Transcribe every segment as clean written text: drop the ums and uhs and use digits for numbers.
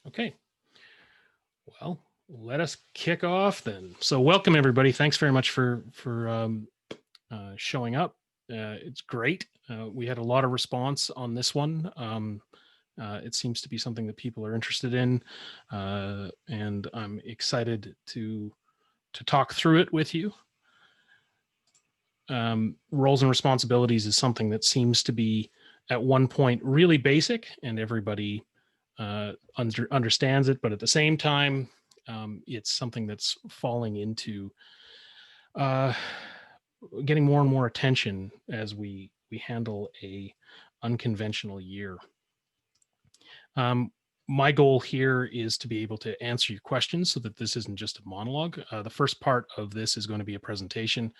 Okay, well, let us kick off then. So welcome everybody. Thanks very much for showing up. It's great. We had a lot of response on this one. It seems to be something that people are interested in, and I'm excited to talk through it with you. Roles and responsibilities is something that seems to be at one point really basic, and everybody understands it, but at the same time, it's something that's falling into getting more and more attention as we handle a unconventional year. My goal here is to be able to answer your questions so that this isn't just a monologue. The first part of this is going to be a presentation.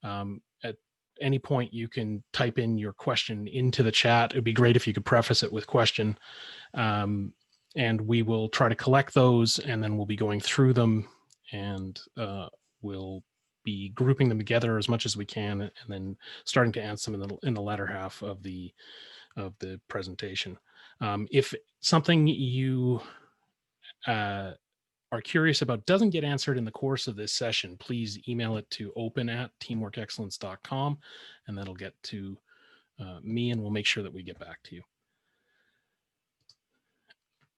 At any point, you can type in your question into the chat. It'd be great if you could preface it with question. And we will try to collect those, and then we'll be going through them, and we'll be grouping them together as much as we can, and then starting to answer them in the latter half of the presentation. If something you are curious about doesn't get answered in the course of this session, please email it to open@TeamWorkExcellence.com, and that'll get to me, and we'll make sure that we get back to you.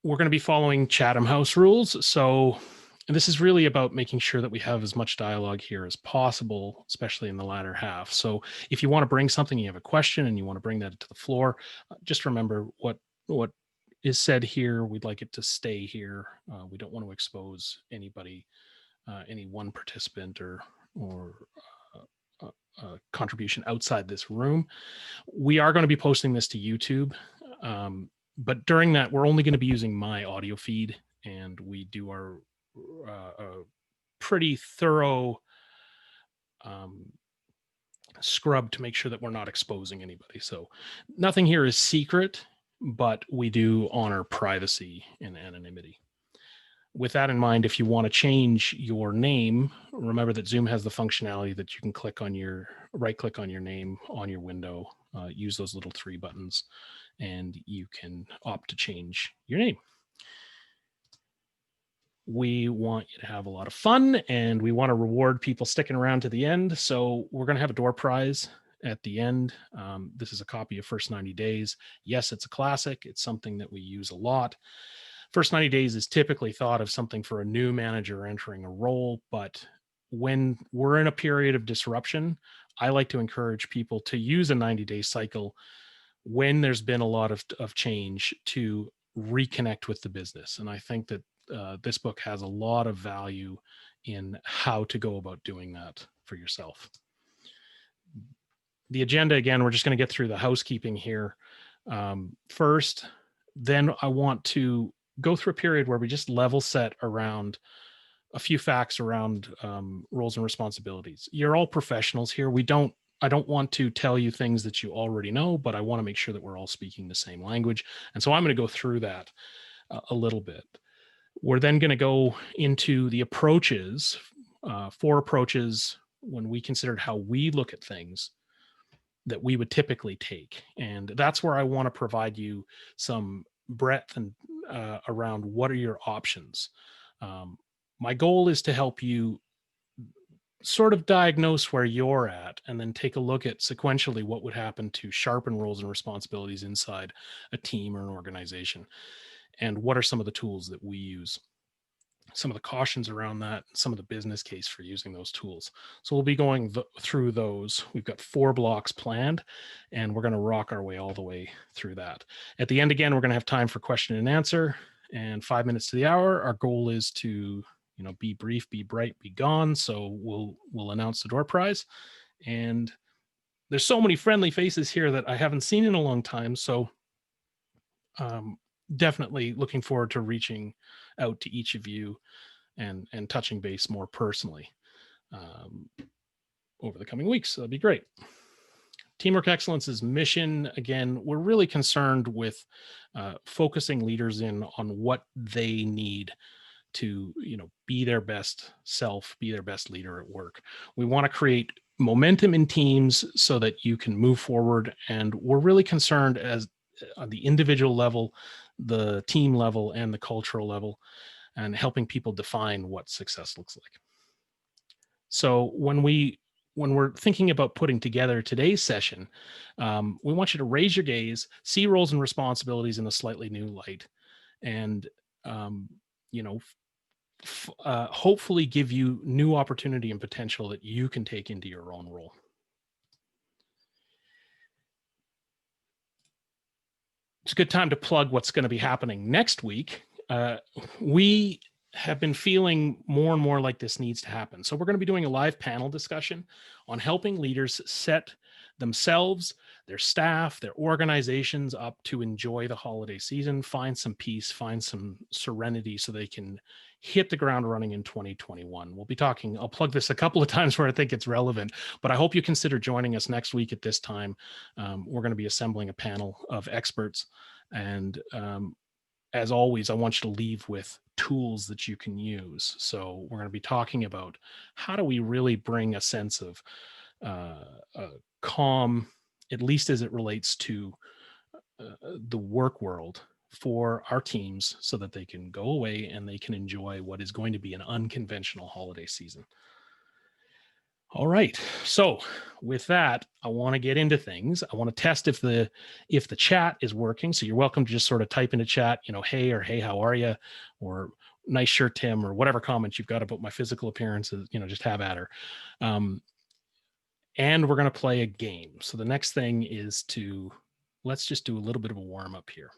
We're going to be following Chatham House rules. So this is really about making sure that we have as much dialogue here as possible, especially in the latter half. So if you want to bring something, you have a question and you want to bring that to the floor, just remember what is said here. We'd like it to stay here. We don't want to expose anybody, any one participant or contribution outside this room. We are going to be posting this to YouTube. But during that, we're only going to be using my audio feed, and we do our pretty thorough scrub to make sure that we're not exposing anybody. So nothing here is secret, but we do honor privacy and anonymity. With that in mind, if you want to change your name, remember that Zoom has the functionality that you can right-click on your name on your window, use those little 3 buttons, and you can opt to change your name. We want you to have a lot of fun, and we want to reward people sticking around to the end. So we're going to have a door prize at the end. This is a copy of First 90 Days. Yes, it's a classic. It's something that we use a lot. First 90 Days is typically thought of something for a new manager entering a role, but when we're in a period of disruption, I like to encourage people to use a 90-day cycle when there's been a lot of change to reconnect with the business. And I think that this book has a lot of value in how to go about doing that for yourself. The agenda, again, we're just going to get through the housekeeping here first. Then I want to go through a period where we just level set around a few facts around roles and responsibilities. You're all professionals here. I don't want to tell you things that you already know, but I want to make sure that we're all speaking the same language. And so I'm going to go through that a little bit. We're then going to go into the approaches, 4 approaches when we considered how we look at things that we would typically take. And that's where I want to provide you some breadth and around what are your options. My goal is to help you sort of diagnose where you're at, and then take a look at sequentially what would happen to sharpen roles and responsibilities inside a team or an organization, and what are some of the tools that we use, some of the cautions around that, some of the business case for using those tools. So we'll be going through those. We've got 4 blocks planned, and we're going to rock our way all the way through that. At the end, again, we're going to have time for question and answer, and 5 minutes to the hour. Our goal is to be brief, be bright, be gone. So we'll announce the door prize. And there's so many friendly faces here that I haven't seen in a long time. So definitely looking forward to reaching out to each of you and touching base more personally over the coming weeks. So that'd be great. Teamwork Excellence's mission, again, we're really concerned with focusing leaders in on what they need to be their best self, be their best leader at work. We want to create momentum in teams so that you can move forward. And we're really concerned as on the individual level the team level and the cultural level, and helping people define what success looks like. So when we're thinking about putting together today's session, we want you to raise your gaze, see roles and responsibilities in a slightly new light, and you know, hopefully give you new opportunity and potential that you can take into your own role. It's a good time to plug what's going to be happening next week. We have been feeling more and more like this needs to happen. So we're going to be doing a live panel discussion on helping leaders set themselves, their staff, their organizations up to enjoy the holiday season, find some peace, find some serenity so they can hit the ground running in 2021. We'll be talking, I'll plug this a couple of times where I think it's relevant, but I hope you consider joining us next week at this time. We're going to be assembling a panel of experts, and as always, I want you to leave with tools that you can use. So we're going to be talking about how do we really bring a sense of calm, at least as it relates to the work world, for our teams so that they can go away and they can enjoy what is going to be an unconventional holiday season. All right. So with that, I want to get into things. I want to test if the chat is working. So you're welcome to just sort of type into chat, hey, or hey, how are you? Or nice shirt, Tim, or whatever comments you've got about my physical appearances, just have at her. And we're going to play a game. So the next thing is let's just do a little bit of a warm up here.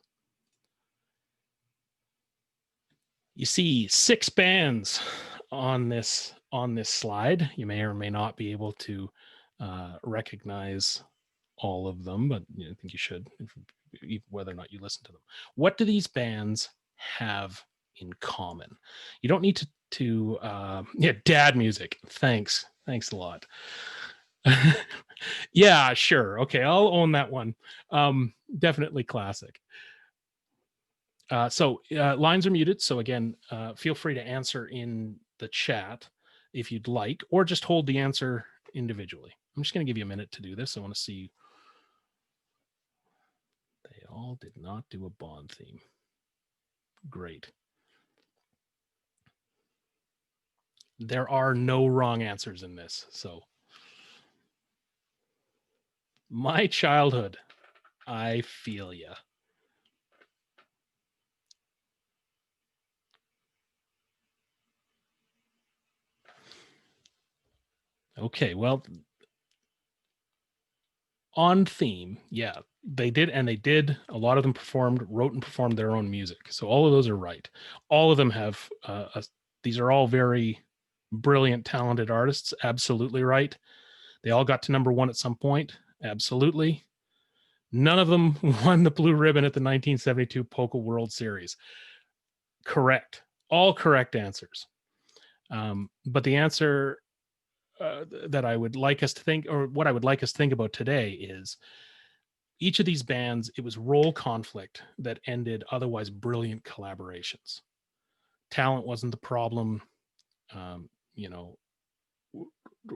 You see 6 bands on this slide. You may or may not be able to recognize all of them, but I think you should, whether or not you listen to them. What do these bands have in common? You don't need to dad music. Thanks a lot. Yeah, sure. Okay, I'll own that one. Definitely classic. So lines are muted. So again, feel free to answer in the chat if you'd like, or just hold the answer individually. I'm just going to give you a minute to do this. I want to see. They all did not do a Bond theme. Great. There are no wrong answers in this. So my childhood, I feel ya. Okay, well, on theme, yeah, they did, and they did. A lot of them wrote and performed their own music. So all of those are right. All of them have, these are all very brilliant, talented artists. Absolutely right. They all got to #1 at some point. Absolutely. None of them won the blue ribbon at the 1972 Polka World Series. Correct. All correct answers. But the answer that I would like us to think, or what I would like us to think about today, is each of these bands, it was role conflict that ended otherwise brilliant collaborations. Talent wasn't the problem.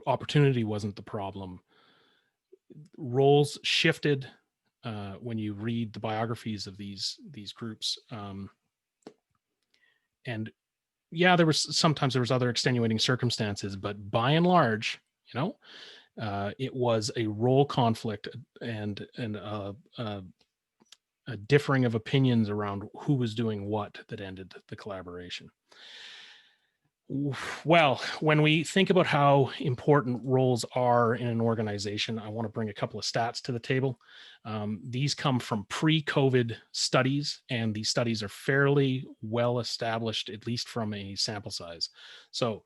Opportunity wasn't the problem. Roles shifted when you read the biographies of these groups. And yeah, sometimes there was other extenuating circumstances, but by and large, it was a role conflict and a differing of opinions around who was doing what that ended the collaboration. Well, when we think about how important roles are in an organization, I want to bring a couple of stats to the table. These come from pre-COVID studies, and these studies are fairly well established, at least from a sample size. So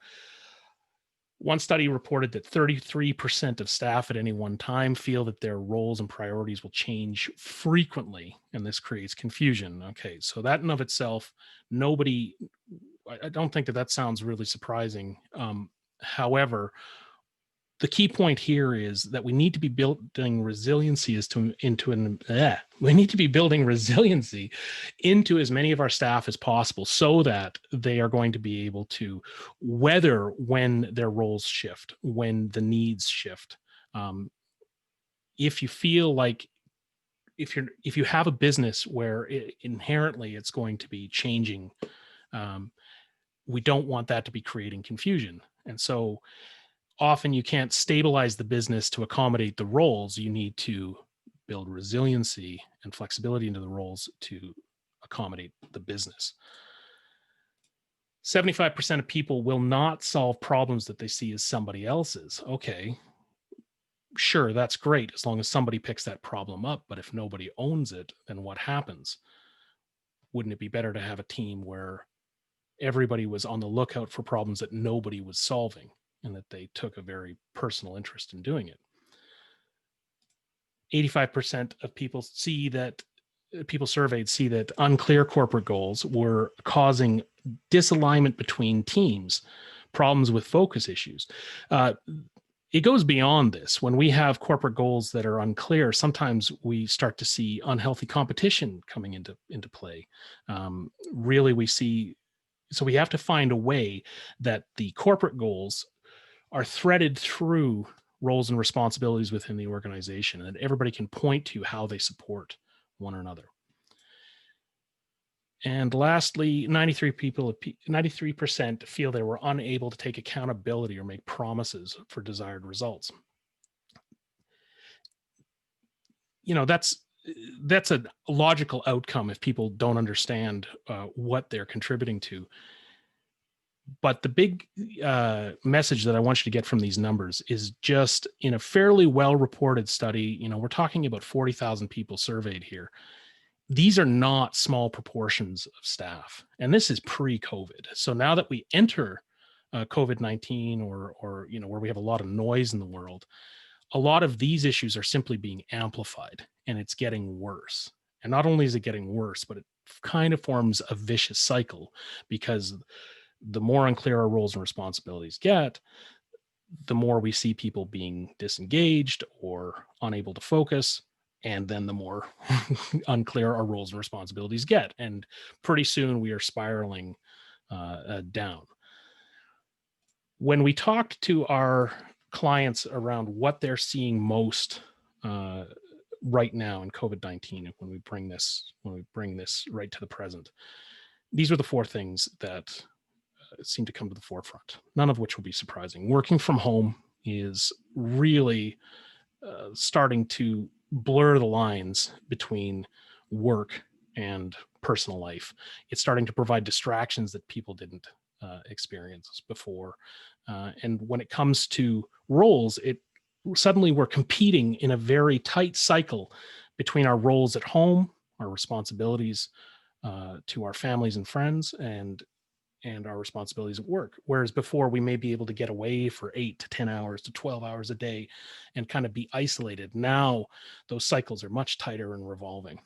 one study reported that 33% of staff at any one time feel that their roles and priorities will change frequently, and this creates confusion. Okay, so that in of itself, I don't think that sounds really surprising. However, the key point here is that we need to be building resiliency into as many of our staff as possible, so that they are going to be able to weather when their roles shift, when the needs shift. If you feel like if you have a business where inherently it's going to be changing, um, we don't want that to be creating confusion. And so often you can't stabilize the business to accommodate the roles. You need to build resiliency and flexibility into the roles to accommodate the business. 75% of people will not solve problems that they see as somebody else's. Okay, sure, that's great as long as somebody picks that problem up. But if nobody owns it, then what happens? Wouldn't it be better to have a team where everybody was on the lookout for problems that nobody was solving and that they took a very personal interest in doing it? 85% of people surveyed see that unclear corporate goals were causing disalignment between teams, problems with focus issues. It goes beyond this. When we have corporate goals that are unclear, sometimes we start to see unhealthy competition coming into play. Really, we see. So we have to find a way that the corporate goals are threaded through roles and responsibilities within the organization, and that everybody can point to how they support one another. And lastly, 93% feel they were unable to take accountability or make promises for desired results. That's a logical outcome if people don't understand what they're contributing to. But the big message that I want you to get from these numbers is just in a fairly well-reported study, we're talking about 40,000 people surveyed here. These are not small proportions of staff. And this is pre-COVID. So now that we enter COVID-19 or where we have a lot of noise in the world, a lot of these issues are simply being amplified, and it's getting worse. And not only is it getting worse, but it kind of forms a vicious cycle, because the more unclear our roles and responsibilities get, the more we see people being disengaged or unable to focus. And then the more unclear our roles and responsibilities get. And pretty soon we are spiraling down. When we talked to our clients around what they're seeing most right now in COVID-19, when we bring this right to the present, these are the four things that seem to come to the forefront, none of which will be surprising. Working from home is really starting to blur the lines between work and personal life. It's starting to provide distractions that people didn't experience before. And when it comes to roles, suddenly we're competing in a very tight cycle between our roles at home, our responsibilities to our families and friends, and our responsibilities at work. Whereas before, we may be able to get away for 8 to 10 hours to 12 hours a day and kind of be isolated. Now, those cycles are much tighter and revolving.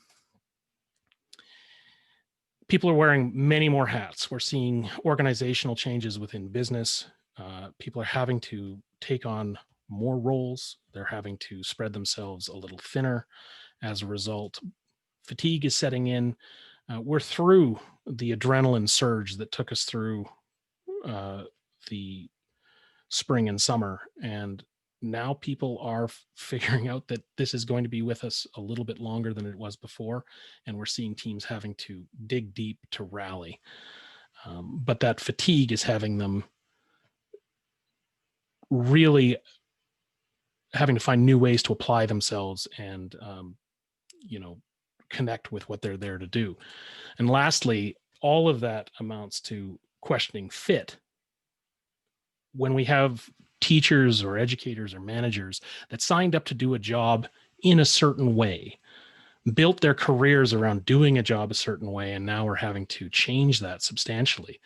People are wearing many more hats. We're seeing organizational changes within business. People are having to take on more roles. They're having to spread themselves a little thinner. As a result, fatigue is setting in. We're through the adrenaline surge that took us through the spring and summer. And now people are figuring out that this is going to be with us a little bit longer than it was before. And we're seeing teams having to dig deep to rally. But that fatigue is having them really having to find new ways to apply themselves and, connect with what they're there to do. And lastly, all of that amounts to questioning fit. When we have teachers or educators or managers that signed up to do a job in a certain way, built their careers around doing a job a certain way, and now we're having to change that substantially,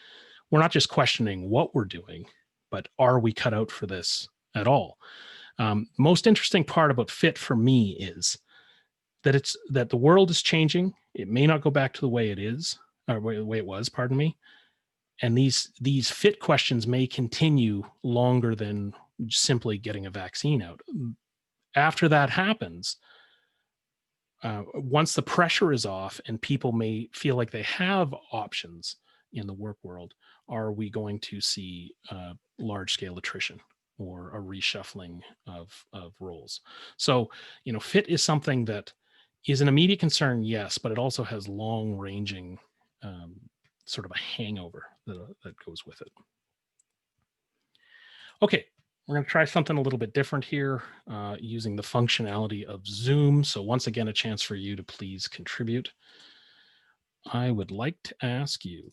we're not just questioning what we're doing, but are we cut out for this at all? Most interesting part about fit for me is that the world is changing. It may not go back to the way it is, or the way it was, pardon me. And these fit questions may continue longer than simply getting a vaccine out. After that happens, once the pressure is off and people may feel like they have options in the work world, are we going to see large-scale attrition or a reshuffling of roles? So, fit is something that is an immediate concern, yes, but it also has long-ranging sort of a hangover that goes with it. Okay, we're going to try something a little bit different here using the functionality of Zoom. So once again, a chance for you to please contribute. I would like to ask you,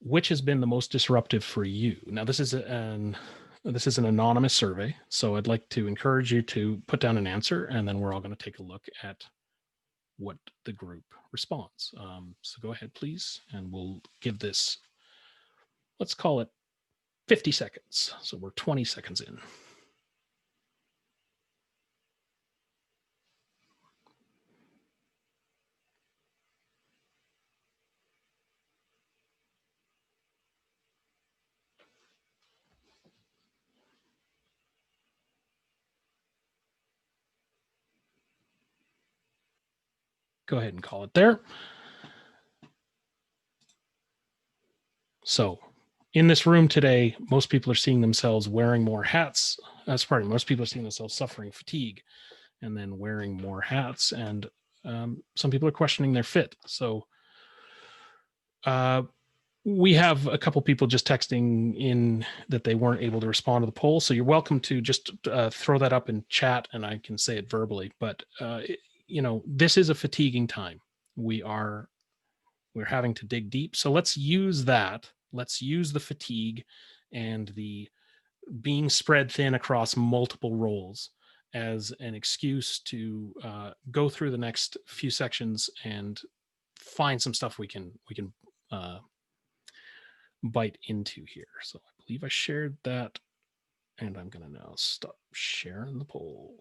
which has been the most disruptive for you? Now, this is an anonymous survey, so I'd like to encourage you to put down an answer, and then we're all going to take a look at what the group responds. So go ahead, please, and we'll give this, let's call it 50 seconds. So we're 20 seconds in. Go ahead and call it there. So in this room today, most people are seeing themselves wearing more hats. Most people are seeing themselves suffering fatigue and then wearing more hats. And some people are questioning their fit. So we have a couple people just texting in that they weren't able to respond to the poll. So you're welcome to just throw that up in chat and I can say it verbally. But, this is a fatiguing time. We're having to dig deep. So let's use that. Let's use the fatigue and the being spread thin across multiple roles as an excuse to go through the next few sections and find some stuff we can bite into here. So I believe I shared that, and I'm going to now stop sharing the poll.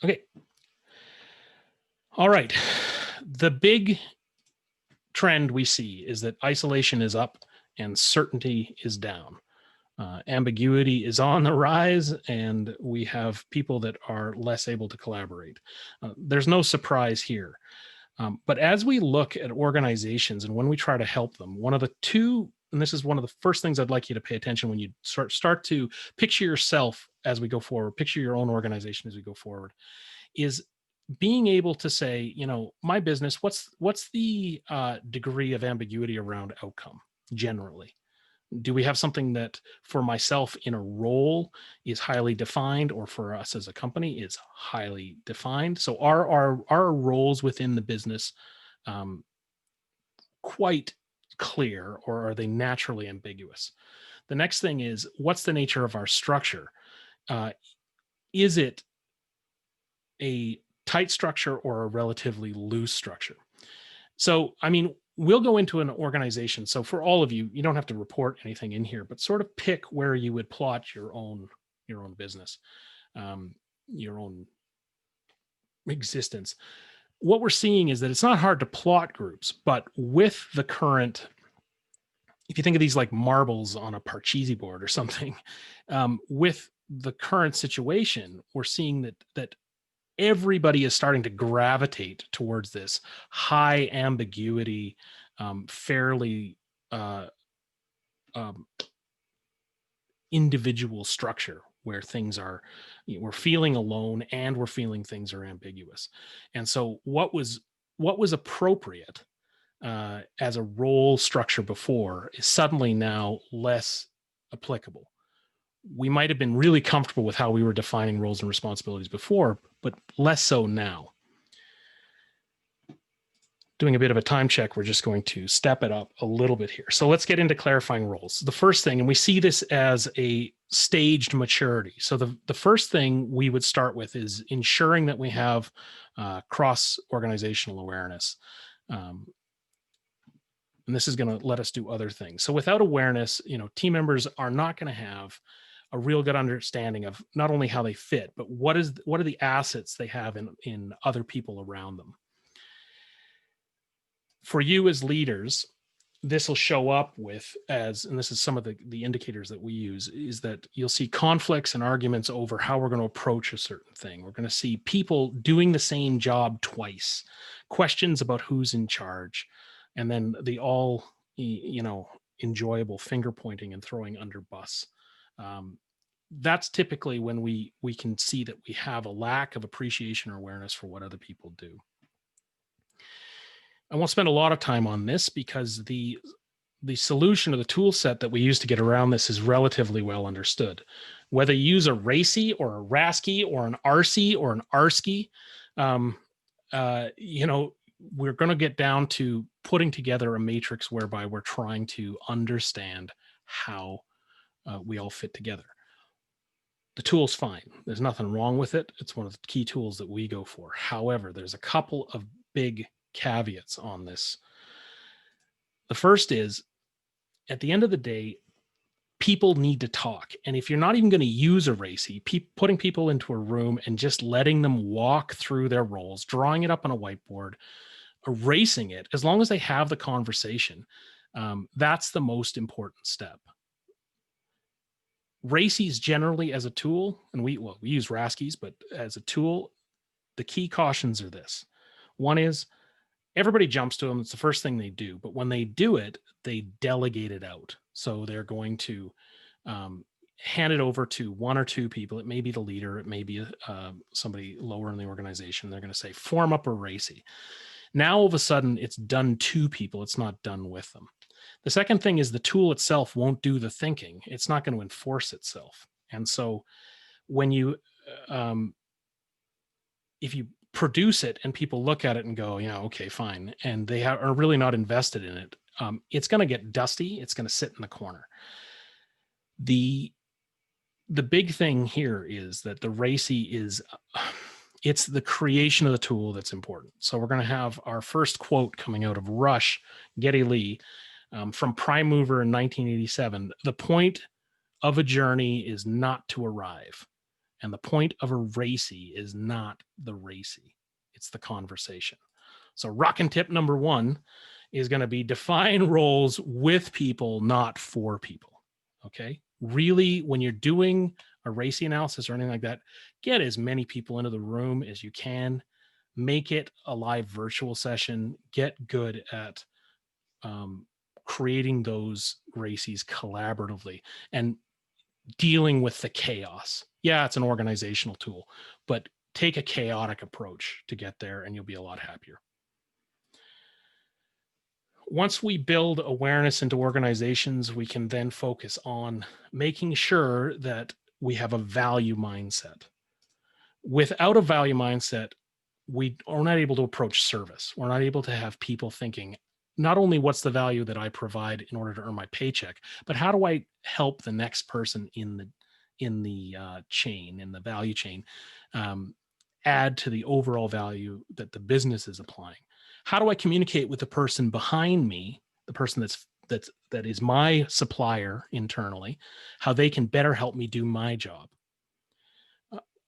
Okay. All right. The big trend we see is that isolation is up and certainty is down. Ambiguity is on the rise, and we have people that are less able to collaborate. There's no surprise here. But as we look at organizations and when we try to help them, and this is one of the first things I'd like you to pay attention when you start to picture yourself as we go forward, picture your own organization as we go forward, is being able to say, my business, what's the degree of ambiguity around outcome generally? Do we have something that for myself in a role is highly defined, or for us as a company is highly defined? So are roles within the business quite clear, or are they naturally ambiguous? The next thing is, what's the nature of our structure? Is it a tight structure or a relatively loose structure? So, we'll go into an organization. So for all of you, you don't have to report anything in here, but sort of pick where you would plot your own business, your own existence. What we're seeing is that it's not hard to plot groups, but with the current, if you think of these like marbles on a Parcheesi board or something, with the current situation, we're seeing that everybody is starting to gravitate towards this high ambiguity, fairly individual structure where things are, we're feeling alone and we're feeling things are ambiguous. And so what was appropriate as a role structure before is suddenly now less applicable. We might have been really comfortable with how we were defining roles and responsibilities before, but less so now. Doing a bit of a time check, we're just going to step it up a little bit here. So let's get into clarifying roles. The first thing, and we see this as a staged maturity. So the first thing we would start with is ensuring that we have cross-organizational awareness. And this is going to let us do other things. So without awareness, team members are not going to have a real good understanding of not only how they fit, but what are the assets they have in other people around them. For you as leaders, this will show up and this is some of the indicators that we use, is that you'll see conflicts and arguments over how we're going to approach a certain thing. We're going to see people doing the same job twice, questions about who's in charge, and then the all, enjoyable finger pointing and throwing under bus. that's typically when we can see that we have a lack of appreciation or awareness for what other people do. I won't spend a lot of time on this because the solution or the tool set that we use to get around this is relatively well understood. Whether you use a RACI or a RASCI or an RC or an ARSCI, we're going to get down to putting together a matrix whereby we're trying to understand how we all fit together. The tool's fine. There's nothing wrong with it. It's one of the key tools that we go for. However, there's a couple of big caveats on this. The first is, at the end of the day, people need to talk. And if you're not even going to use a RACI, putting people into a room and just letting them walk through their roles, drawing it up on a whiteboard, erasing it, as long as they have the conversation, that's the most important step. RACIs generally as a tool, and we use RASCIs, but as a tool, the key cautions are this. One is everybody jumps to them. It's the first thing they do. But when they do it, they delegate it out. So they're going to hand it over to one or two people. It may be the leader. It may be somebody lower in the organization. They're going to say, form up a RACI. Now, all of a sudden, it's done to people. It's not done with them. The second thing is the tool itself won't do the thinking. It's not going to enforce itself. And so when you, if you produce it and people look at it and go, yeah, okay, fine, and they are really not invested in it, it's going to get dusty. It's going to sit in the corner. The big thing here is that the RACI is, it's the creation of the tool that's important. So we're going to have our first quote coming out of Rush Geddy Lee from Prime Mover in 1987. The point of a journey is not to arrive. And the point of a RACI is not the RACI. It's the conversation. So rockin' tip number one is going to be define roles with people, not for people. Okay. Really, when you're doing a RACI analysis or anything like that, get as many people into the room as you can. Make it a live virtual session. Get good at creating those RACIs collaboratively and dealing with the chaos. Yeah, it's an organizational tool, but take a chaotic approach to get there and you'll be a lot happier. Once we build awareness into organizations, we can then focus on making sure that we have a value mindset. Without a value mindset, we are not able to approach service. We're not able to have people thinking, not only what's the value that I provide in order to earn my paycheck, but how do I help the next person in the chain, in the value chain, add to the overall value that the business is applying? How do I communicate with the person behind me, the person that is my supplier internally, how they can better help me do my job?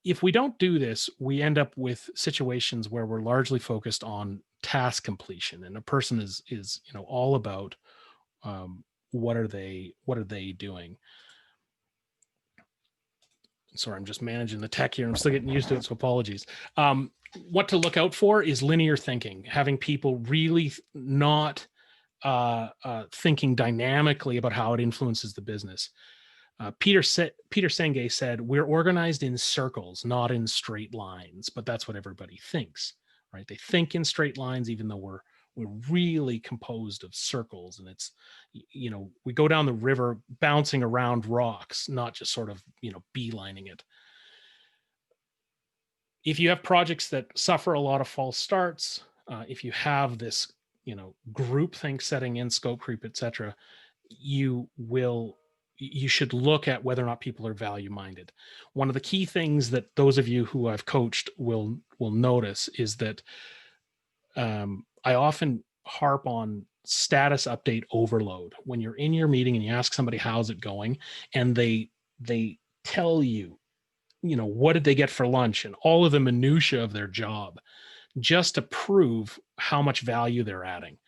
If we don't do this, we end up with situations where we're largely focused on task completion, and a person is all about what are they doing. Sorry, I'm just managing the tech here. I'm still getting used to it, so apologies. What to look out for is linear thinking, having people really not thinking dynamically about how it influences the business. Peter Senge said, we're organized in circles, not in straight lines, but that's what everybody thinks, right? They think in straight lines, even though we're really composed of circles. And it's, we go down the river bouncing around rocks, not just sort of, beelining it. If you have projects that suffer a lot of false starts, if you have this, group think setting in, scope creep, etc., you should look at whether or not people are value minded. One of the key things that those of you who I've coached will notice is that I often harp on status update overload. When you're in your meeting and you ask somebody how's it going, and they tell you, what did they get for lunch and all of the minutia of their job, just to prove how much value they're adding.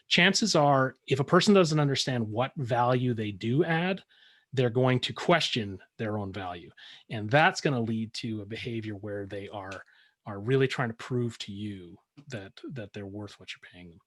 Chances are, if a person doesn't understand what value they do add, they're going to question their own value. And that's going to lead to a behavior where they are really trying to prove to you that they're worth what you're paying them.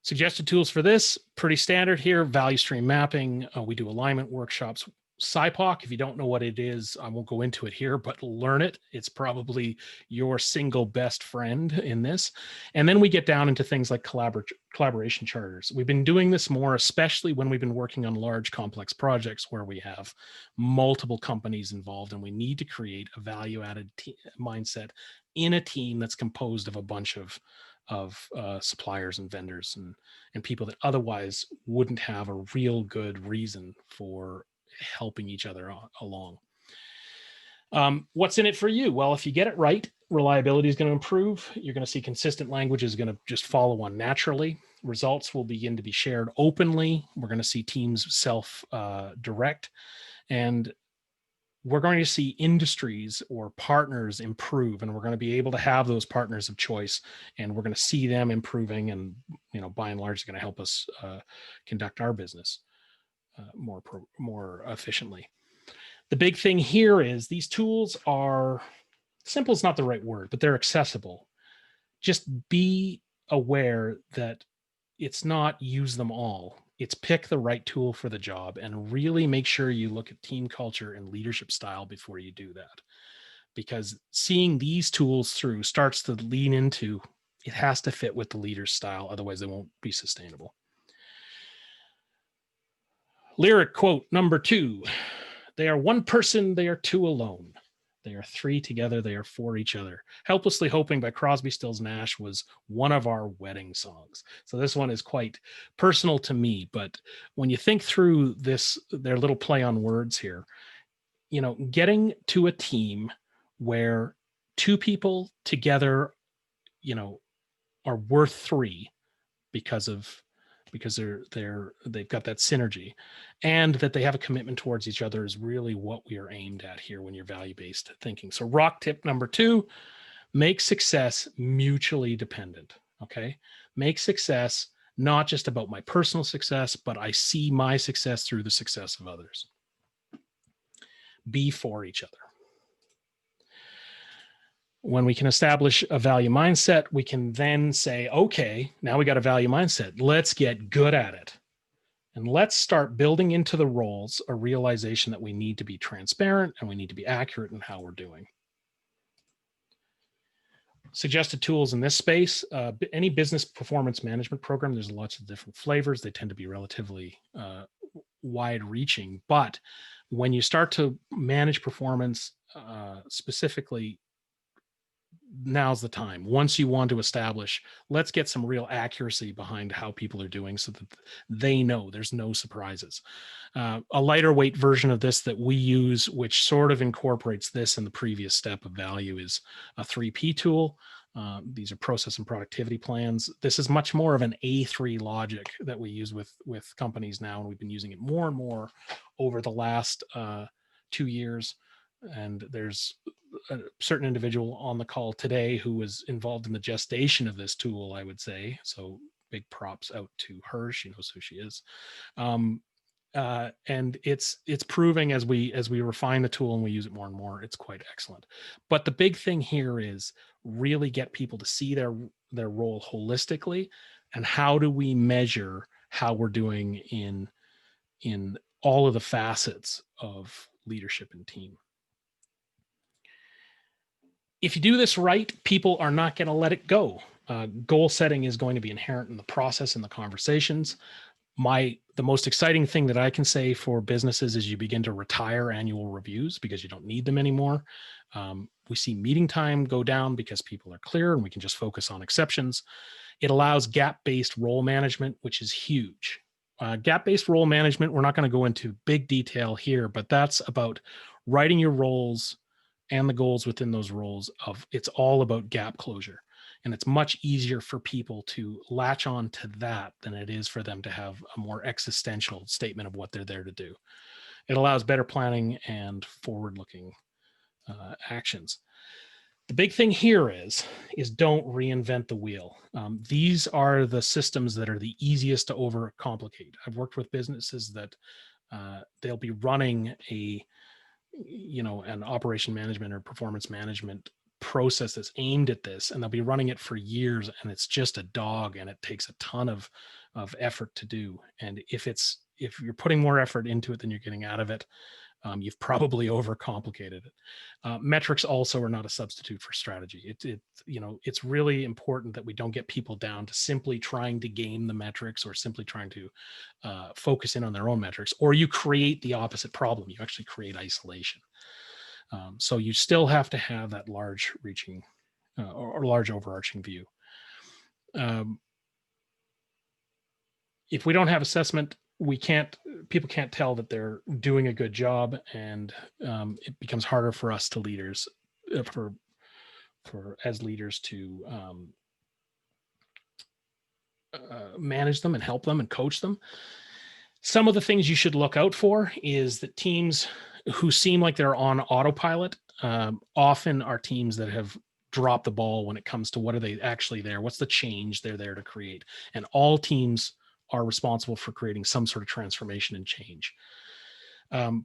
Suggested tools for this, pretty standard here. Value stream mapping. We do alignment workshops. SIPOC, if you don't know what it is, I won't go into it here, but learn it. It's probably your single best friend in this. And then we get down into things like collaboration charters. We've been doing this more, especially when we've been working on large complex projects where we have multiple companies involved and we need to create a value-added mindset in a team that's composed of a bunch of suppliers and vendors and people that otherwise wouldn't have a real good reason for helping each other along. What's in it for you? Well, if you get it right, reliability is going to improve. You're going to see consistent language is going to just follow on naturally. Results will begin to be shared openly. We're going to see teams self-direct, and we're going to see industries or partners improve, and we're going to be able to have those partners of choice, and we're going to see them improving, and by and large, it's going to help us conduct our business more efficiently. The big thing here is these tools are simple is not the right word, but they're accessible. Just be aware that it's not use them all. It's pick the right tool for the job and really make sure you look at team culture and leadership style before you do that. Because seeing these tools through starts to lean into it has to fit with the leader's style. Otherwise, they won't be sustainable. Lyric quote number 2. They are one person, they are two alone. They are three together, they are for each other. Helplessly Hoping by Crosby, Stills, Nash was one of our wedding songs. So this one is quite personal to me, but when you think through this, their little play on words here, getting to a team where two people together, are worth three because they've got that synergy, and that they have a commitment towards each other is really what we are aimed at here when you're value-based thinking. So rock tip number 2, make success mutually dependent. Okay. Make success not just about my personal success, but I see my success through the success of others. Be for each other. When we can establish a value mindset, we can then say, okay, now we got a value mindset. Let's get good at it. And let's start building into the roles a realization that we need to be transparent and we need to be accurate in how we're doing. Suggested tools in this space, any business performance management program, there's lots of different flavors. They tend to be relatively wide reaching, but when you start to manage performance specifically, now's the time. Once you want to establish, let's get some real accuracy behind how people are doing so that they know there's no surprises. A lighter weight version of this that we use, which sort of incorporates this in the previous step of value, is a 3P tool. These are process and productivity plans. This is much more of an A3 logic that we use with companies now, and we've been using it more and more over the last 2 years. And there's a certain individual on the call today who was involved in the gestation of this tool, I would say. So big props out to her. She knows who she is. And it's proving as we refine the tool and we use it more and more, it's quite excellent. But the big thing here is really get people to see their role holistically, and how do we measure how we're doing in all of the facets of leadership and team. If you do this right, people are not going to let it go. Goal setting is going to be inherent in the process and the conversations. The most exciting thing that I can say for businesses is you begin to retire annual reviews because you don't need them anymore. We see meeting time go down because people are clear and we can just focus on exceptions. It allows gap-based role management, which is huge. Gap-based role management, we're not going to go into big detail here, but that's about writing your roles and the goals within those roles. It's all about gap closure. And it's much easier for people to latch on to that than it is for them to have a more existential statement of what they're there to do. It allows better planning and forward-looking actions. The big thing here is don't reinvent the wheel. These are the systems that are the easiest to overcomplicate. I've worked with businesses that they'll be running an operation management or performance management process that's aimed at this, and they'll be running it for years, and it's just a dog, and it takes a ton of effort to do. And if you're putting more effort into it than you're getting out of it, you've probably overcomplicated it. Metrics also are not a substitute for strategy. It's really important that we don't get people down to simply trying to game the metrics, or simply trying to focus in on their own metrics, or you create the opposite problem. You actually create isolation. So you still have to have that large reaching or large overarching view. If we don't have assessment, people can't tell that they're doing a good job, and it becomes harder for us to leaders, as leaders to manage them and help them and coach them. Some of the things you should look out for is that teams who seem like they're on autopilot often are teams that have dropped the ball when it comes to what are they actually there, what's the change they're there to create. And all teams are responsible for creating some sort of transformation and change.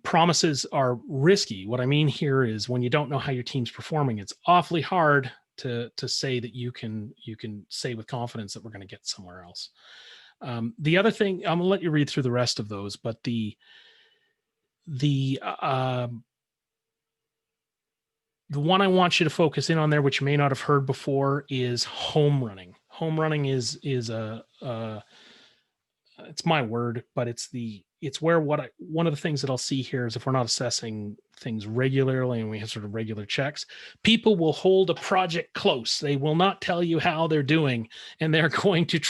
Promises are risky. What I mean here is, when you don't know how your team's performing, it's awfully hard to say that you can say with confidence that we're going to get somewhere else. The other thing, I'm gonna let you read through the rest of those, but the one I want you to focus in on there, which you may not have heard before, is home running. Home running is it's my word, but it's where one of the things that I'll see here is, if we're not assessing things regularly and we have sort of regular checks, people will hold a project close. They will not tell you how they're doing, and they're going to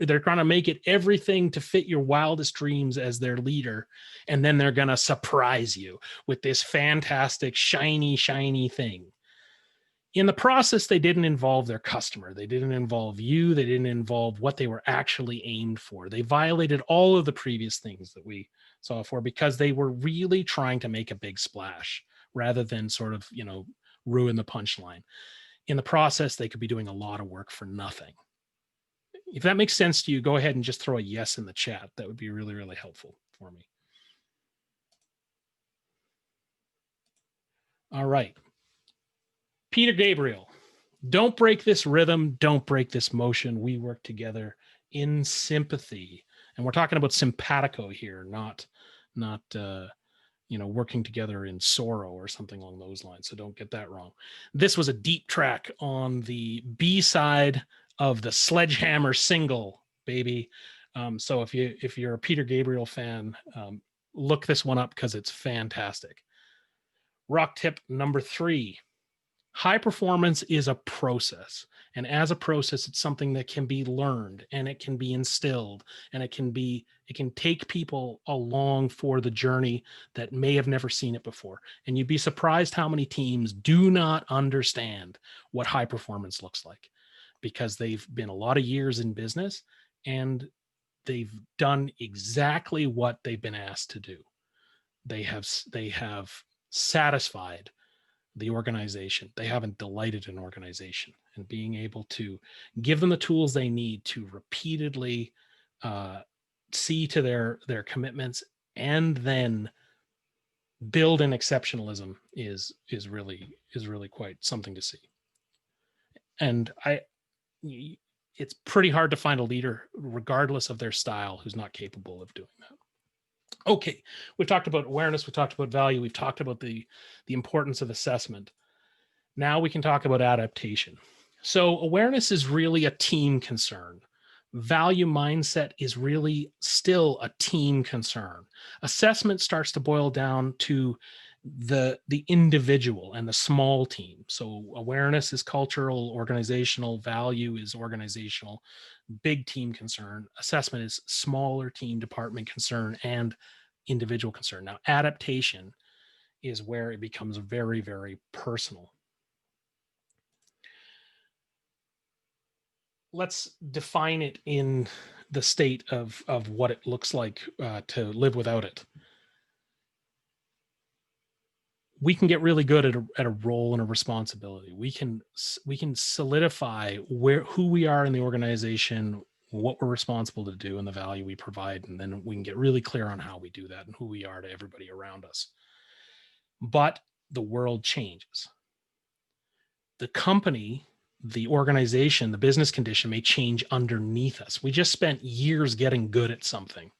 they're trying to make it everything to fit your wildest dreams as their leader. And then they're going to surprise you with this fantastic, shiny thing. In the process, they didn't involve their customer. They didn't involve you. They didn't involve what they were actually aimed for. They violated all of the previous things that we saw for, because they were really trying to make a big splash rather than sort of, ruin the punchline. In the process, they could be doing a lot of work for nothing. If that makes sense to you, go ahead and just throw a yes in the chat. That would be really, really helpful for me. All right. Peter Gabriel, don't break this rhythm. Don't break this motion. We work together in sympathy. And we're talking about simpatico here, not working together in sorrow or something along those lines. So don't get that wrong. This was a deep track on the B side of the Sledgehammer single, baby. So if you're a Peter Gabriel fan, look this one up, because it's fantastic. Rock tip number 3. High performance is a process. And as a process, it's something that can be learned, and it can be instilled, and it can take people along for the journey that may have never seen it before. And you'd be surprised how many teams do not understand what high performance looks like, because they've been a lot of years in business and they've done exactly what they've been asked to do. They have satisfied the organization. They haven't delighted an organization, and being able to give them the tools they need to repeatedly see to their commitments, and then build an exceptionalism is really quite something to see. And it's pretty hard to find a leader, regardless of their style, who's not capable of doing that. Okay, we've talked about awareness, we've talked about value, we've talked about the importance of assessment. Now we can talk about adaptation. So awareness is really a team concern. Value mindset is really still a team concern. Assessment starts to boil down to the individual and the small team. So awareness is cultural, organizational, value is organizational, big team concern. Assessment is smaller team, department concern, and individual concern. Now, adaptation is where it becomes very, very personal. Let's define it in the state of what it looks like to live without it. We can get really good at a role and a responsibility. We can solidify who we are in the organization, what we're responsible to do, and the value we provide, and then we can get really clear on how we do that and who we are to everybody around us. But the world changes. the company, the organization, the business condition may change underneath us. We just spent years getting good at something,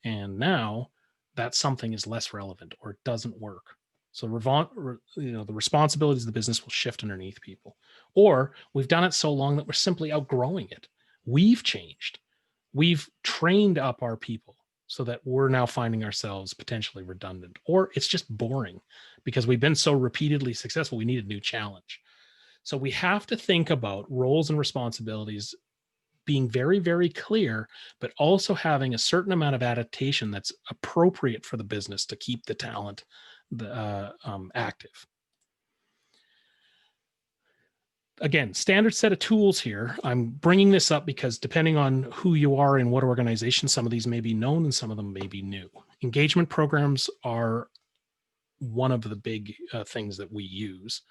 and now that something is less relevant or it doesn't work. So the responsibilities of the business will shift underneath people, or we've done it so long that we're simply outgrowing it. We've changed. We've trained up our people so that we're now finding ourselves potentially redundant, or it's just boring because we've been so repeatedly successful. We need a new challenge. So we have to think about roles and responsibilities being very, very clear, but also having a certain amount of adaptation that's appropriate for the business to keep the talent active. Again, standard set of tools here. I'm bringing this up because depending on who you are in what organization, some of these may be known and some of them may be new. Engagement programs are one of the big things that we use.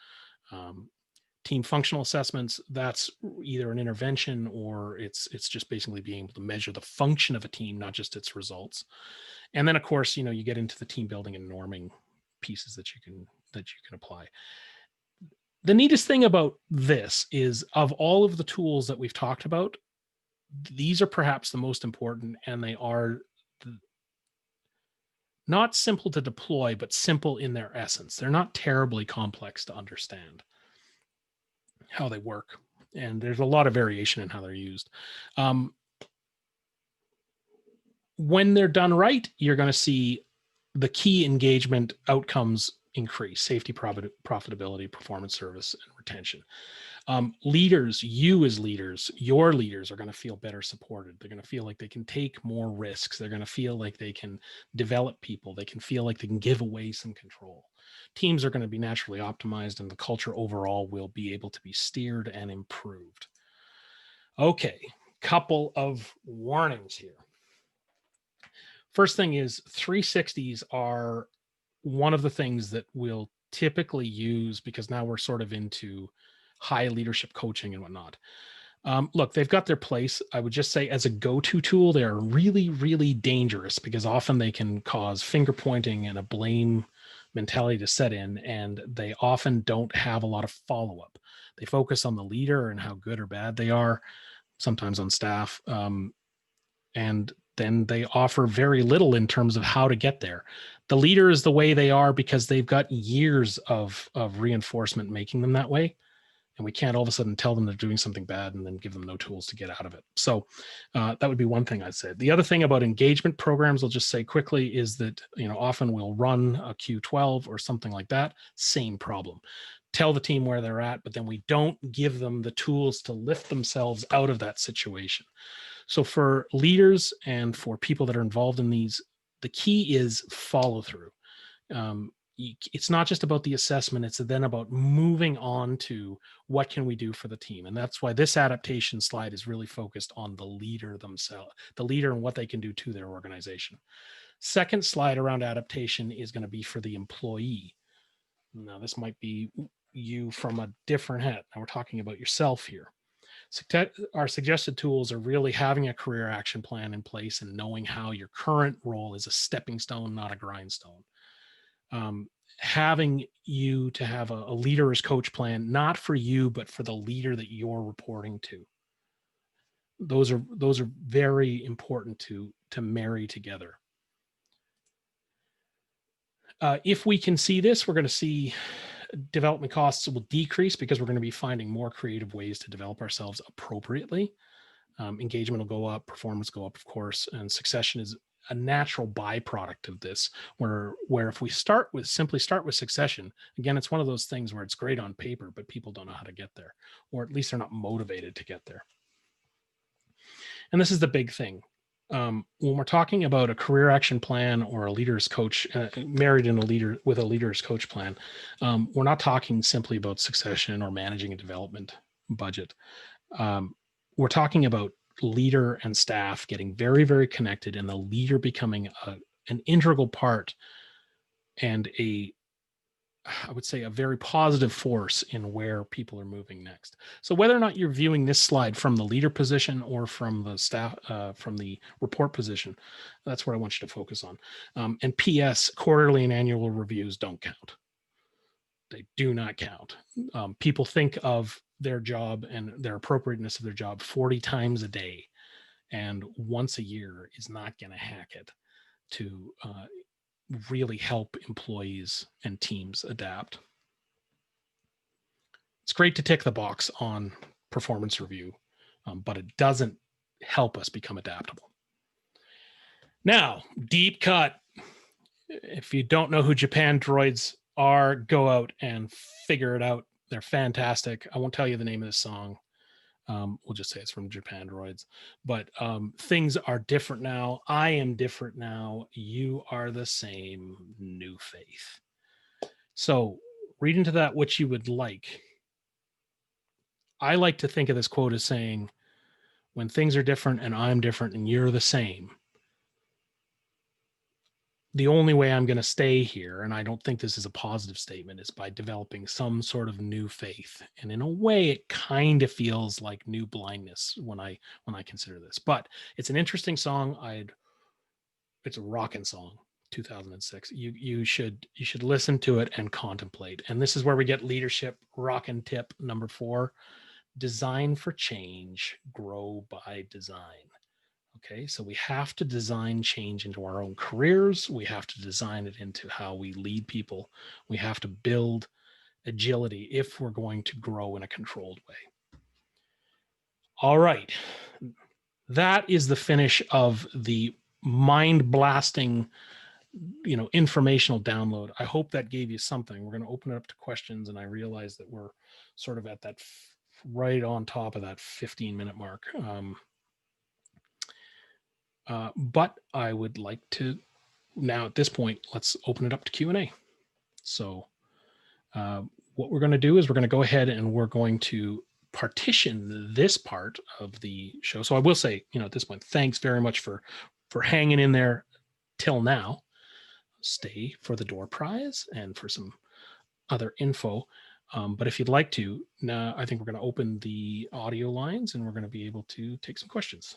Team functional assessments, that's either an intervention or it's just basically being able to measure the function of a team, not just its results. And then of course, you get into the team building and norming pieces that you can apply. The neatest thing about this is, of all of the tools that we've talked about, these are perhaps the most important, and they are not simple to deploy, but simple in their essence. They're not terribly complex to understand how they work. And there's a lot of variation in how they're used. When they're done right, you're going to see the key engagement outcomes increase: safety, profitability, performance, service, and retention. Leaders, you as leaders, your leaders are going to feel better supported. They're going to feel like they can take more risks. They're going to feel like they can develop people. They can feel like they can give away some control. Teams are going to be naturally optimized, and the culture overall will be able to be steered and improved. Okay, couple of warnings here. First thing is 360s are one of the things that we'll typically use because now we're sort of into high leadership coaching and whatnot. Look, they've got their place. I would just say as a go-to tool, they are really, really dangerous because often they can cause finger pointing and a blame mentality to set in, and they often don't have a lot of follow-up. They focus on the leader and how good or bad they are, sometimes on staff, and then they offer very little in terms of how to get there. The leader is the way they are because they've got years of reinforcement making them that way. And we can't all of a sudden tell them they're doing something bad and then give them no tools to get out of it. So that would be one thing I'd say. The other thing about engagement programs, I'll just say quickly, is that often we'll run a Q12 or something like that. Same problem. Tell the team where they're at, but then we don't give them the tools to lift themselves out of that situation. So for leaders and for people that are involved in these, the key is follow through. It's not just about the assessment, it's then about moving on to what can we do for the team. And that's why this adaptation slide is really focused on the leader themselves, the leader and what they can do to their organization. Second slide around adaptation is going to be for the employee. Now, this might be you from a different hat. Now we're talking about yourself here. Our suggested tools are really having a career action plan in place and knowing how your current role is a stepping stone, not a grindstone. Having you to have a leader as coach plan, not for you, but for the leader that you're reporting to. Those are very important to marry together. If we can see this, we're going to see development costs will decrease because we're going to be finding more creative ways to develop ourselves appropriately. Engagement will go up, performance go up, of course, and succession is a natural byproduct of this, where if we simply start with succession, again, it's one of those things where it's great on paper, but people don't know how to get there, or at least they're not motivated to get there. And this is the big thing. When we're talking about a career action plan or a leader's coach, married in with a leader's coach plan, we're not talking simply about succession or managing a development budget. We're talking about leader and staff getting very, very connected, and the leader becoming an integral part and I would say a very positive force in where people are moving next. So whether or not you're viewing this slide from the leader position or from the staff, from the report position, that's what I want you to focus on. And PS, quarterly and annual reviews don't count. They do not count. People think of their job and their appropriateness of their job 40 times a day, and once a year is not going to hack it to really help employees and teams adapt. It's great to tick the box on performance review, but it doesn't help us become adaptable. Now, deep cut. If you don't know who Japan Droids are, go out and figure it out. They're fantastic. I won't tell you the name of the song. We'll just say it's from Japan Droids. But things are different now. I am different now. You are the same. New faith. So read into that what you would like. I like to think of this quote as saying, when things are different and I'm different and you're the same, the only way I'm going to stay here, and I don't think this is a positive statement, is by developing some sort of new faith. And in a way, it kind of feels like new blindness when I consider this. But it's an interesting song. It's a rockin' song, 2006. You should listen to it and contemplate. And this is where we get leadership rockin' tip number 4: design for change, grow by design. Okay, so we have to design change into our own careers. We have to design it into how we lead people. We have to build agility if we're going to grow in a controlled way. All right, that is the finish of the mind-blasting, informational download. I hope that gave you something. We're going to open it up to questions, and I realize that we're sort of at that right on top of that 15-minute mark. But I would like to now, at this point, let's open it up to Q&A. So what we're going to do is we're going to go ahead and we're going to partition this part of the show. So I will say, at this point, thanks very much for hanging in there till now. Stay for the door prize and for some other info. But if you'd like to, now I think we're going to open the audio lines and we're going to be able to take some questions.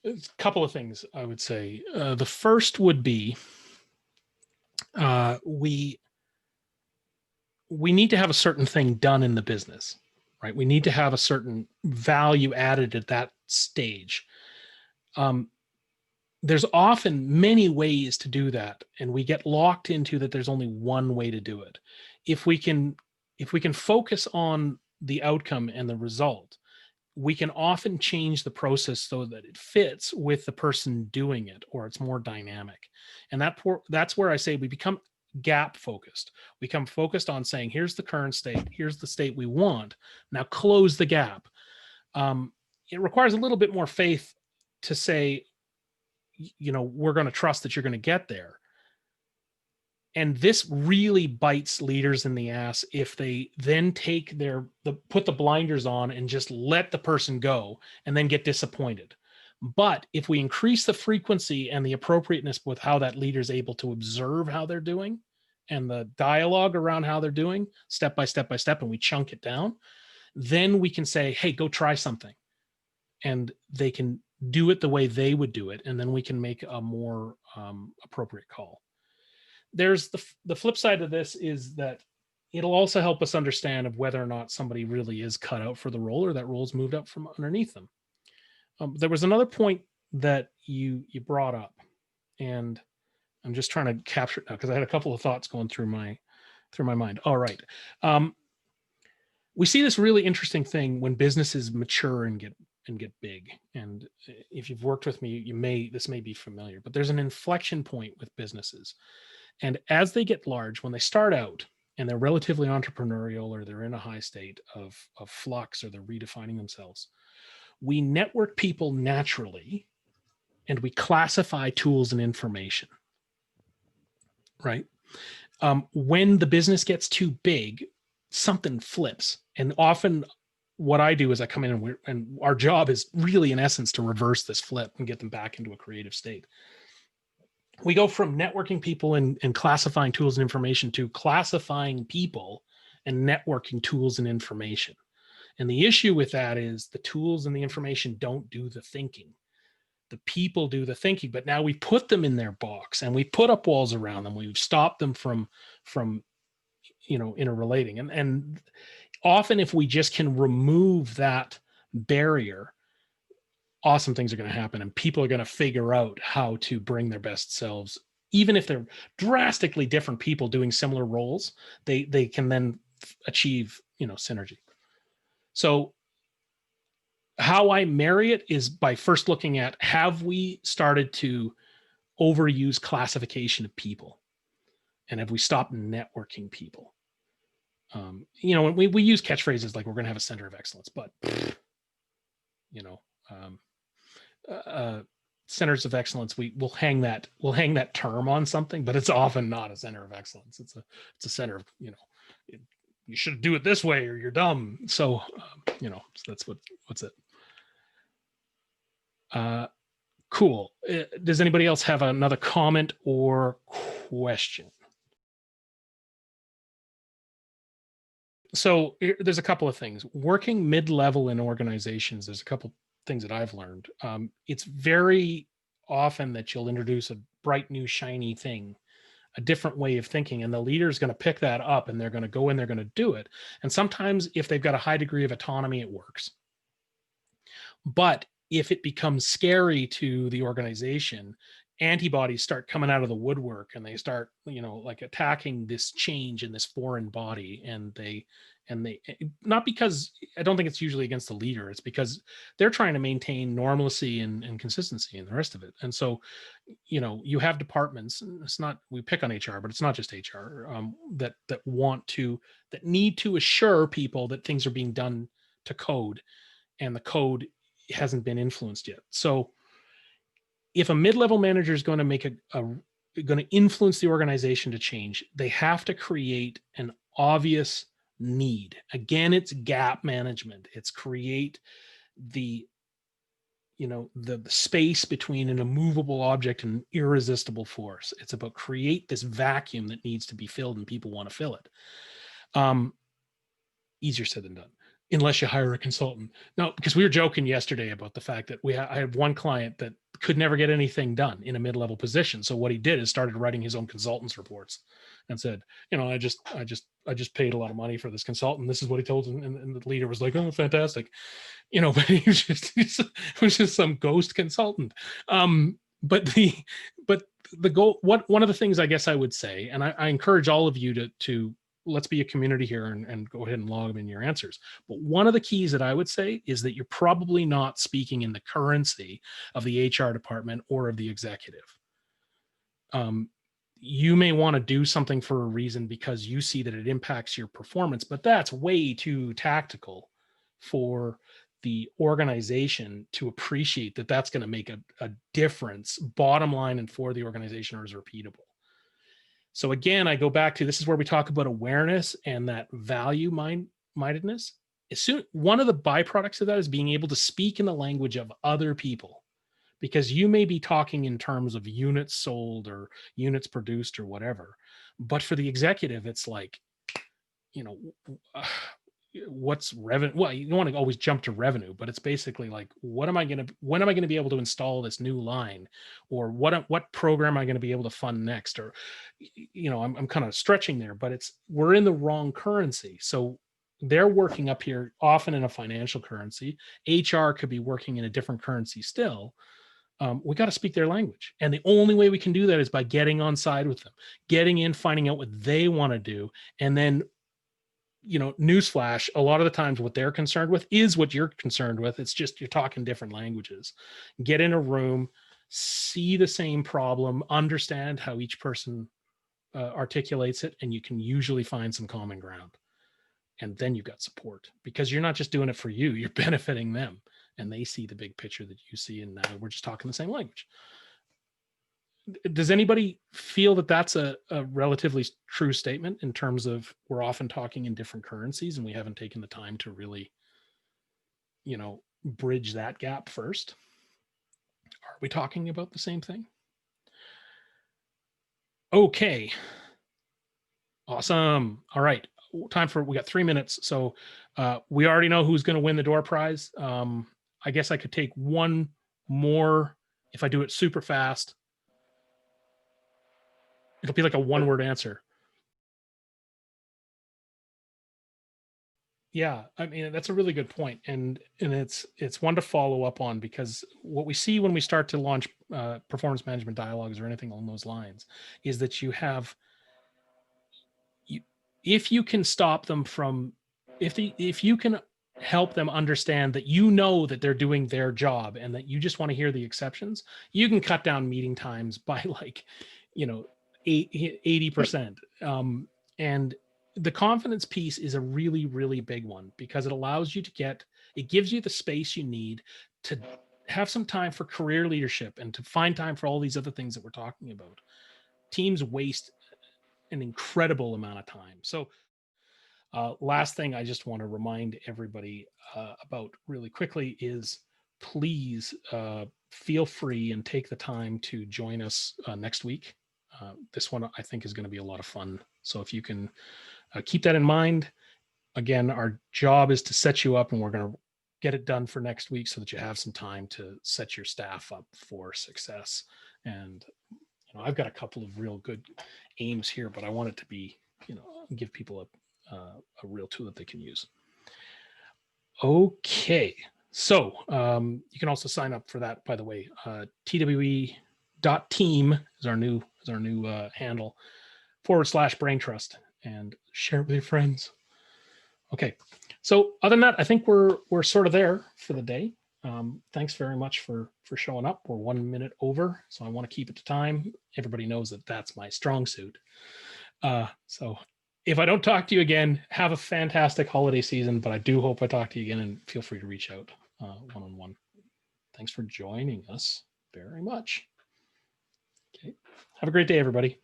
A couple of things I would say. The first would be we need to have a certain thing done in the business, right? We need to have a certain value added at that stage. There's often many ways to do that, and we get locked into that there's only one way to do it. If we can focus on the outcome and the result, we can often change the process so that it fits with the person doing it, or it's more dynamic. And that's where I say we become gap focused. We become focused on saying, here's the current state, here's the state we want. Now close the gap. It requires a little bit more faith to say, we're going to trust that you're going to get there. And this really bites leaders in the ass if they then take put the blinders on and just let the person go and then get disappointed. But if we increase the frequency and the appropriateness with how that leader is able to observe how they're doing and the dialogue around how they're doing step by step by step, and we chunk it down, then we can say, hey, go try something. And they can do it the way they would do it. And then we can make a more appropriate call. There's the flip side of this is that it'll also help us understand of whether or not somebody really is cut out for the role or that role's moved up from underneath them. There was another point that you brought up, and I'm just trying to capture it now because I had a couple of thoughts going through my mind. All right. We see this really interesting thing when businesses mature and get big. And if you've worked with me, this may be familiar, but there's an inflection point with businesses. And as they get large, when they start out and they're relatively entrepreneurial, or they're in a high state of flux, or they're redefining themselves, we network people naturally and we classify tools and information, right? When the business gets too big, something flips. And often what I do is I come in and our job is really, in essence, to reverse this flip and get them back into a creative state. We go from networking people and classifying tools and information to classifying people and networking tools and information. And the issue with that is the tools and the information don't do the thinking. The people do the thinking, but now we put them in their box and we put up walls around them. We've stopped them from interrelating. And often if we just can remove that barrier, awesome things are going to happen, and people are going to figure out how to bring their best selves. Even if they're drastically different people doing similar roles, they can then achieve, synergy. So how I marry it is by first looking at, have we started to overuse classification of people? And have we stopped networking people? When we use catchphrases like we're going to have a center of excellence, but centers of excellence, we'll hang that term on something, but it's often not a center of excellence. It's a center of, you should do it this way or you're dumb. So, so that's what's it. Cool. Does anybody else have another comment or question? So there's a couple of things. Working mid-level in organizations, there's a couple things that I've learned. It's very often that you'll introduce a bright new shiny thing, a different way of thinking, and the leader is going to pick that up and they're going to go in, they're going to do it. And sometimes if they've got a high degree of autonomy, it works. But if it becomes scary to the organization, antibodies start coming out of the woodwork and they start, like attacking this change in this foreign body. And they, not because, I don't think it's usually against the leader, it's because they're trying to maintain normalcy and consistency and the rest of it. And so, you have departments, it's not, we pick on HR, but it's not just HR, that need to assure people that things are being done to code, and the code hasn't been influenced yet. So if a mid-level manager is going to going to influence the organization to change, they have to create an obvious need. Again, it's gap management. It's create the space between an immovable object and an irresistible force. It's about create this vacuum that needs to be filled and people want to fill it. Easier said than done, unless you hire a consultant. No, because we were joking yesterday about the fact that I had one client that could never get anything done in a mid-level position. So what he did is started writing his own consultants reports and said, I just paid a lot of money for this consultant. This is what he told him. And the leader was like, oh, fantastic. But he was it was just some ghost consultant. But the goal, one of the things I guess I would say, and I encourage all of you to let's be a community here and go ahead and log them in your answers. But one of the keys that I would say is that you're probably not speaking in the currency of the HR department or of the executive. You may want to do something for a reason because you see that it impacts your performance, but that's way too tactical for the organization to appreciate that that's going to make a difference, bottom line, and for the organization, or is repeatable. So again, I go back to, this is where we talk about awareness and that value mindedness. One of the byproducts of that is being able to speak in the language of other people, because you may be talking in terms of units sold or units produced or whatever. But for the executive, it's like, what's revenue? Well, you don't want to always jump to revenue, but it's basically like, when am I going to be able to install this new line, or what program am I going to be able to fund next? Or, I'm kind of stretching there, but we're in the wrong currency. So they're working up here often in a financial currency. HR could be working in a different currency still. We got to speak their language. And the only way we can do that is by getting on side with them, getting in, finding out what they want to do. And then, newsflash, a lot of the times what they're concerned with is what you're concerned with. It's just, you're talking different languages. Get in a room, see the same problem, understand how each person articulates it, and you can usually find some common ground. And then you've got support, because you're not just doing it for you, you're benefiting them, and they see the big picture that you see, and now we're just talking the same language. Does anybody feel that that's a relatively true statement in terms of we're often talking in different currencies and we haven't taken the time to really, bridge that gap first? Are we talking about the same thing? Okay. Awesome. All right. We got 3 minutes. So we already know who's going to win the door prize. I guess I could take one more If I do it super fast, it'll be like a one-word answer. Yeah, I mean, that's a really good point, and it's one to follow up on, because what we see when we start to launch performance management dialogues or anything along those lines is that you, if you can stop them from, if you can help them understand that you know that they're doing their job and that you just want to hear the exceptions, you can cut down meeting times by like, 80%. And the confidence piece is a really, really big one, because it allows you to it gives you the space you need to have some time for career leadership and to find time for all these other things that we're talking about. Teams waste an incredible amount of time. So last thing I just want to remind everybody about really quickly is, please feel free and take the time to join us next week. This one I think is going to be a lot of fun. So if you can keep that in mind, again, our job is to set you up, and we're going to get it done for next week so that you have some time to set your staff up for success. And I've got a couple of real good aims here, but I want it to be, give people a real tool that they can use. Okay. So you can also sign up for that, by the way. TWE.team is our new handle, /brain trust, and share it with your friends. Okay. So other than that, I think we're sort of there for the day. Thanks very much for showing up. We're 1 minute over, so I want to keep it to time. Everybody knows that that's my strong suit. So if I don't talk to you again, have a fantastic holiday season, but I do hope I talk to you again, and feel free to reach out one-on-one. Thanks for joining us very much. Okay. Have a great day, everybody.